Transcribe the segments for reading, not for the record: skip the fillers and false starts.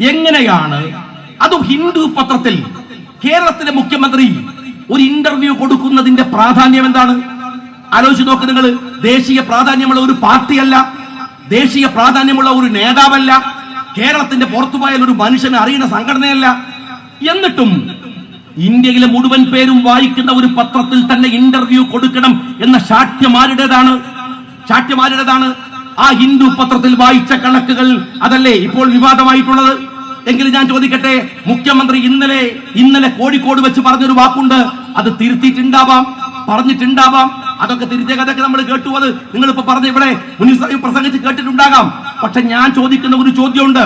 എങ്ങനെയാണ് അതും ഹിന്ദു പത്രത്തിൽ കേരളത്തിലെ മുഖ്യമന്ത്രി ഒരു ഇന്റർവ്യൂ കൊടുക്കുന്നതിന്റെ പ്രാധാന്യം എന്താണ്? ആലോചിച്ച് നോക്ക് നിങ്ങൾ. ദേശീയ പ്രാധാന്യമുള്ള ഒരു പാർട്ടിയല്ല, ദേശീയ പ്രാധാന്യമുള്ള ഒരു നേതാവല്ല, കേരളത്തിന്റെ പുറത്തുപോയാൽ ഒരു മനുഷ്യനെ അറിയുന്ന സംഘടനയല്ല. എന്നിട്ടും ഇന്ത്യയിലെ മുഴുവൻ പേരും വായിക്കുന്ന ഒരു പത്രത്തിൽ തന്നെ ഇന്റർവ്യൂ കൊടുക്കണം എന്ന ശാഠ്യമാരുടേതാണ്? ആ ഹിന്ദു പത്രത്തിൽ വായിച്ച കണക്കുകൾ അതല്ലേ ഇപ്പോൾ വിവാദമായിട്ടുള്ളത്? എങ്കിലും ഞാൻ ചോദിക്കട്ടെ, മുഖ്യമന്ത്രി ഇന്നലെ കോഴിക്കോട് വെച്ച് പറഞ്ഞൊരു വാക്കുണ്ട്, അത് തിരുത്തിയിട്ടുണ്ടാവാം, പറഞ്ഞിട്ടുണ്ടാവാം. അതൊക്കെ തിരുത്തിയ കഥയൊക്കെ നമ്മൾ കേട്ടു. അത് നിങ്ങളിപ്പോ പറഞ്ഞ ഇവിടെ പ്രസംഗിച്ച് കേട്ടിട്ടുണ്ടാകാം. പക്ഷെ ഞാൻ ചോദിക്കുന്ന ഒരു ചോദ്യമുണ്ട്.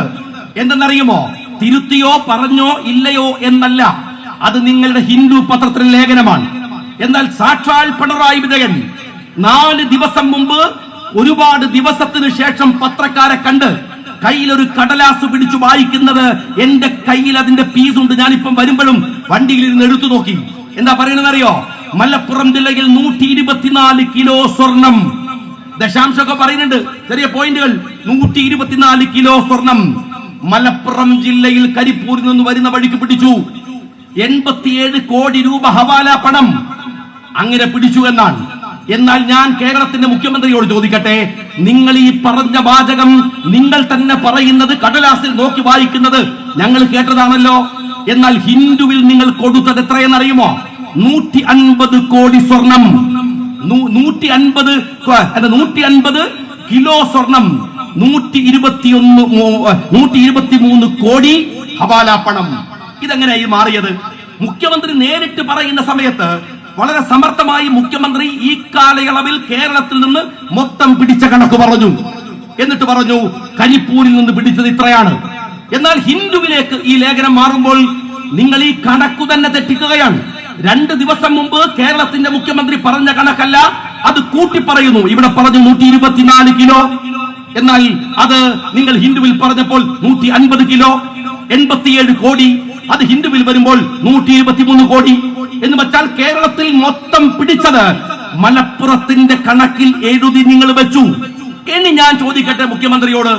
എന്തെന്നറിയുമോ? തിരുത്തിയോ പറഞ്ഞോ ഇല്ലയോ എന്നല്ല, അത് നിങ്ങളുടെ ഹിന്ദു പത്രത്തിലെ ലേഖനമാണ്. എന്നാൽ സാക്ഷാൽ പിണറായി വിജയൻ 4 ദിവസം മുമ്പ് ഒരുപാട് ദിവസത്തിന് ശേഷം പത്രക്കാരെ കണ്ട് കയ്യിലൊരു കടലാസ് പിടിച്ചു വായിക്കുന്നത്, എന്റെ കയ്യിൽ അതിന്റെ പീസുണ്ട്, ഞാനിപ്പം വരുമ്പോഴും വണ്ടിയിൽ ഇരുന്ന് എടുത്തു നോക്കി. എന്താ പറയണെന്നറിയോ? മലപ്പുറം ജില്ലയിൽ 124 കിലോ സ്വർണം. ദശാംശമൊക്കെ പറയുന്നുണ്ട്, ചെറിയ പോയിന്റുകൾ. 124 കിലോ സ്വർണം മലപ്പുറം ജില്ലയിൽ കരിപ്പൂരിൽ നിന്ന് വരുന്ന വഴിക്ക് പിടിച്ചു. 87 കോടി രൂപ ഹവാല പണം അങ്ങനെ പിടിച്ചു എന്നാണ്. എന്നാൽ ഞാൻ കേരളത്തിന്റെ മുഖ്യമന്ത്രിയോട് ചോദിക്കട്ടെ, നിങ്ങൾ ഈ പറഞ്ഞ വാചകം നിങ്ങൾ തന്നെ പറയുന്നത്, കടലാസിൽ നോക്കി വായിക്കുന്നത് ഞങ്ങൾ കേട്ടതാണല്ലോ. എന്നാൽ ഹിന്ദുവിൽ നിങ്ങൾ കൊടുത്തത് എത്രയെന്നറിയുമോ? 150 കോടി സ്വർണം. 150 കിലോ സ്വർണം, 123 കോടി ഹവാല പണം. ഇതെങ്ങനെയായി മാറിയത്? മുഖ്യമന്ത്രി നേരിട്ട് പറയുന്ന സമയത്ത് വളരെ സമർത്ഥമായി മുഖ്യമന്ത്രി ഈ കാലയളവിൽ കേരളത്തിൽ നിന്ന് മൊത്തം പിടിച്ച കണക്ക് പറഞ്ഞു. എന്നിട്ട് പറഞ്ഞു കരിപ്പൂരിൽ നിന്ന് പിടിച്ചത് ഇത്രയാണ്. എന്നാൽ ഹിന്ദുവിലേക്ക് ഈ ലേഖനം മാറുമ്പോൾ നിങ്ങൾ ഈ കണക്കു തന്നെ തെറ്റിക്കുകയാണ്. 2 ദിവസം മുമ്പ് കേരളത്തിന്റെ മുഖ്യമന്ത്രി പറഞ്ഞ കണക്കല്ല, അത് കൂട്ടി പറയുന്നു. ഇവിടെ പറഞ്ഞു 124 കിലോ, എന്നാൽ അത് നിങ്ങൾ ഹിന്ദുവിൽ പറഞ്ഞപ്പോൾ 150 കിലോ, 87 കോടി. അത് ഹിന്ദുവിൽ വരുമ്പോൾ 123 കോടി എന്ന് വെച്ചാൽ കേരളത്തിൽ മൊത്തം പിടിച്ചത് മലപ്പുറത്തിന്റെ കണക്കിൽ എഴുതി നിങ്ങൾ വെച്ചു. ഇനി ഞാൻ ചോദിക്കട്ടെ മുഖ്യമന്ത്രിയോട്,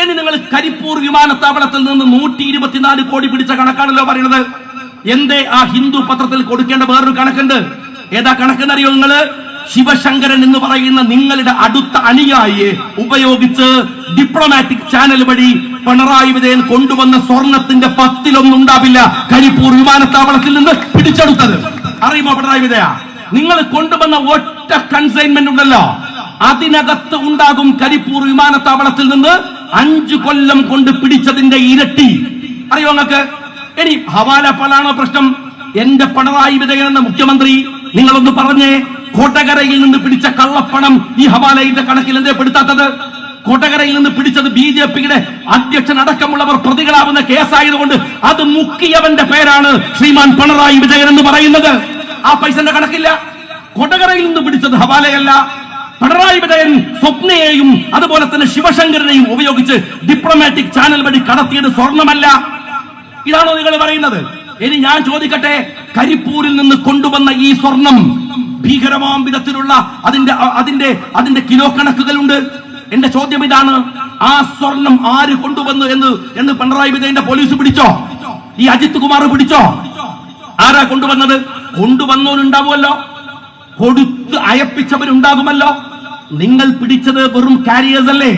ഇനി നിങ്ങൾ കരിപ്പൂർ വിമാനത്താവളത്തിൽ നിന്ന് 124 കോടി പിടിച്ച കണക്കാണല്ലോ പറയുന്നത്. എന്തേ ആ ഹിന്ദു പത്രത്തിൽ കൊടുക്കേണ്ട വേറൊരു കണക്കുണ്ട്? ഏതാ കണക്കെന്നറിയോ നിങ്ങള്? ശിവശങ്കരൻ എന്ന് പറയുന്ന നിങ്ങളുടെ അടുത്ത അനുയായിയെ ഉപയോഗിച്ച് ഡിപ്ലോമാറ്റിക് ചാനൽ വഴി പിണറായി വിജയൻ കൊണ്ടുവന്ന സ്വർണത്തിന്റെ 10-1 ഉണ്ടാവില്ല കരിപ്പൂർ വിമാനത്താവളത്തിൽ നിന്ന് പിടിച്ചെടുത്തത്. അറിയുമോ പിണറായി വിജയ? നിങ്ങൾ കൊണ്ടുവന്ന ഒറ്റ കൺസൈൻമെന്റ് ഉണ്ടല്ലോ, അതിനകത്ത് ഉണ്ടാകും കരിപ്പൂർ വിമാനത്താവളത്തിൽ നിന്ന് 5 കൊല്ലം കൊണ്ട് പിടിച്ചതിന്റെ ഇരട്ടി. അറിയോ നിങ്ങൾക്ക്? ഇനി ഹവാല പണാണോ പ്രശ്നം? എന്റെ പിണറായി വിജയൻ എന്ന മുഖ്യമന്ത്രി നിങ്ങളൊന്ന് പറഞ്ഞേ, കോട്ടകരയിൽ നിന്ന് പിടിച്ച കള്ളപ്പണം ഈ ഹവാലയുടെ കണക്കിൽ എന്തേ പെടുത്താത്തത്? കോട്ടകരയിൽ നിന്ന് പിടിച്ചത് BJPയുടെ അധ്യക്ഷൻ അടക്കമുള്ളവർ പ്രതികളാവുന്ന കേസായതുകൊണ്ട് അത് മുക്കിയവന്റെ പേരാണ് ശ്രീമാൻ പിണറായി വിജയൻ എന്ന് പറയുന്നത്. ആ പൈസന്റെ കണക്കില്ല. കോട്ടകരയിൽ നിന്ന് പിടിച്ചത് ഹവാലയല്ല. പിണറായി വിജയൻ സ്വപ്നയെയും അതുപോലെ തന്നെ ശിവശങ്കരനെയും ഉപയോഗിച്ച് ഡിപ്ലോമാറ്റിക് ചാനൽ വഴി കടത്തിയത് സ്വർണമല്ല. ഇതാണോ നിങ്ങൾ പറയുന്നത്? ഇനി ഞാൻ ചോദിക്കട്ടെ, കരിപ്പൂരിൽ നിന്ന് കൊണ്ടുവന്ന ഈ സ്വർണം ഭീകരമാം വിധത്തിലുള്ള അതിന്റെ കിലോ കണക്കുകളുണ്ട്. എന്റെ ചോദ്യം ഇതാണ്, ആ സ്വർണം ആര് കൊണ്ടുവന്നു എന്ന് പിണറായി വിജയന്റെ പോലീസ് പിടിച്ചോ? ഈ അജിത് കുമാർ പിടിച്ചോ? ആരാ കൊണ്ടുവന്നത്? കൊണ്ടുവന്നവരുണ്ടാവുമല്ലോ, കൊടുത്ത് അയപ്പിച്ചവരുണ്ടാകുമല്ലോ. നിങ്ങൾ പിടിച്ചത് വെറും കാരിയേഴ്സ് അല്ലേ?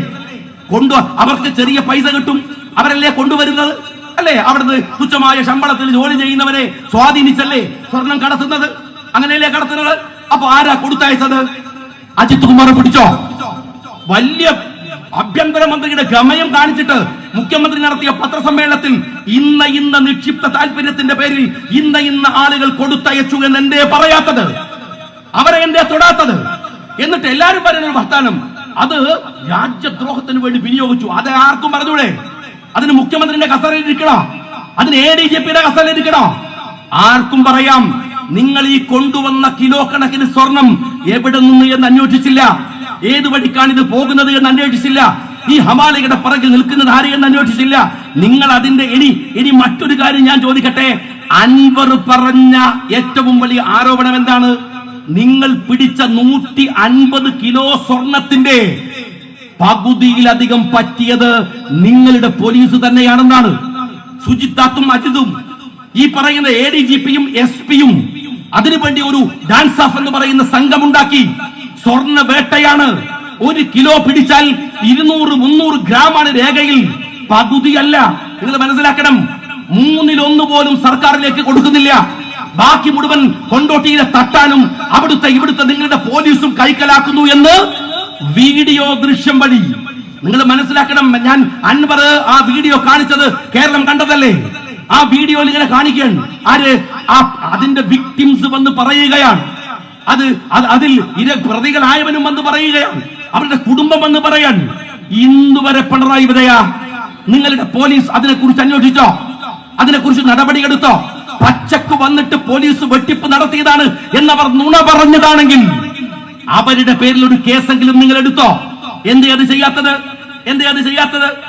അവർക്ക് ചെറിയ പൈസ കിട്ടും, അവരല്ലേ കൊണ്ടുവരുന്നത് അല്ലേ? അവിടുന്ന് തുച്ഛമായ ശമ്പളത്തിൽ ജോലി ചെയ്യുന്നവരെ സ്വാധീനിച്ചല്ലേ സ്വർണം കടത്തുന്നത്? അങ്ങനെയല്ലേ കടത്തുന്നത്? അപ്പൊ ആരാ കൊടുത്തയച്ചത്? അജിത് കുമാർ പിടിച്ചോ? വലിയ ആഭ്യന്തരമന്ത്രിയുടെ ഗമയം കാണിച്ചിട്ട് മുഖ്യമന്ത്രി നടത്തിയ പത്രസമ്മേളനത്തിൽ ഇന്ന നിക്ഷിപ്ത താല്പര്യത്തിന്റെ പേരിൽ ഇന്ന ആളുകൾ കൊടുത്തയച്ചു എന്ന് എന്തേ പറയാത്തത്? അവരെ എന്തേ തൊടാത്തത്? എന്നിട്ട് എല്ലാരും പറയുന്ന വർത്താനം അത് രാജ്യദ്രോഹത്തിന് വേണ്ടി വിനിയോഗിച്ചു. അത് ആർക്കും പറഞ്ഞൂടെ? അതിന് മുഖ്യമന്ത്രിയുടെ കസേരയിൽ ഇരിക്കണോ? അതിന് ADGPയുടെ കസേരയിൽ ഇരിക്കണോ? ആർക്കും പറയാം. നിങ്ങൾ ഈ കൊണ്ടുവന്ന കിലോ കണക്കിന് സ്വർണം എവിടെ നിന്ന് എന്ന് അന്വേഷിച്ചില്ല. ഏത് വഴിക്കാണ് ഇത് പോകുന്നത് എന്ന് അന്വേഷിച്ചില്ല. ഈ ഹവാലയുടെ പിറകിൽ നിൽക്കുന്നത് ആരെയെന്ന് അന്വേഷിച്ചില്ല. നിങ്ങൾ അതിന്റെ ഇനി മറ്റൊരു കാര്യം ഞാൻ ചോദിക്കട്ടെ. അൻവർ പറഞ്ഞ ഏറ്റവും വലിയ ആരോപണം എന്താണ്? നിങ്ങൾ പിടിച്ച 150 കിലോ സ്വർണത്തിന്റെ പകുതിയിലധികം പറ്റിയത് നിങ്ങളുടെ പോലീസ് തന്നെയാണെന്നാണ്. സുജിത്താത്തും അജിതും ഈ പറയുന്ന ADGP-യും SP-യും അതിനുവേണ്ടി ഒരു ഡാൻസ് ഓഫ് എന്ന് പറയുന്ന സംഘമുണ്ടാക്കി. സ്വർണ്ണ വേട്ടയാണ്. 1 കിലോ പിടിച്ചാൽ 200-300 ഗ്രാമാണ് രേഖയിൽ, പകുതിയല്ല. നിങ്ങൾ മനസ്സിലാക്കണം. 1/3 പോലും സർക്കാരിലേക്ക് കൊടുക്കുന്നില്ല. ബാക്കി മുഴുവൻ കൊണ്ടോട്ടിയിലെ തട്ടാനും ഇവിടുത്തെ നിങ്ങളുടെ പോലീസും കൈക്കലാക്കുന്നു എന്ന് വീഡിയോ ദൃശ്യം വഴി നിങ്ങൾ മനസ്സിലാക്കണം. ഞാൻ അൻവർ ആ വീഡിയോ കാണിച്ചത് കേരളം കണ്ടതല്ലേ? ആ വീഡിയോയിൽ ഇങ്ങനെ കാണിക്കുകയാണ്. അതിന്റെ വിക്ടിംസ് വന്ന് പറയുകയാണ്. അതിൽ പ്രതികളായവനും വന്ന് പറയുകയാണ്. അവരുടെ കുടുംബം വന്ന് പറയാൻ. ഇന്നുവരെ പിണറായി വിജയ നിങ്ങളുടെ പോലീസ് അതിനെക്കുറിച്ച് അന്വേഷിച്ചോ? അതിനെക്കുറിച്ച് നടപടിയെടുത്തോ? പച്ചക്ക് വന്നിട്ട് പോലീസ് വെട്ടിപ്പ് നടത്തിയതാണ് എന്നവർ നുണ പറഞ്ഞതാണെങ്കിൽ അവരുടെ പേരിൽ ഒരു കേസെങ്കിലും നിങ്ങൾ എടുത്തോ? എന്തേ അത് ചെയ്യാത്തത്?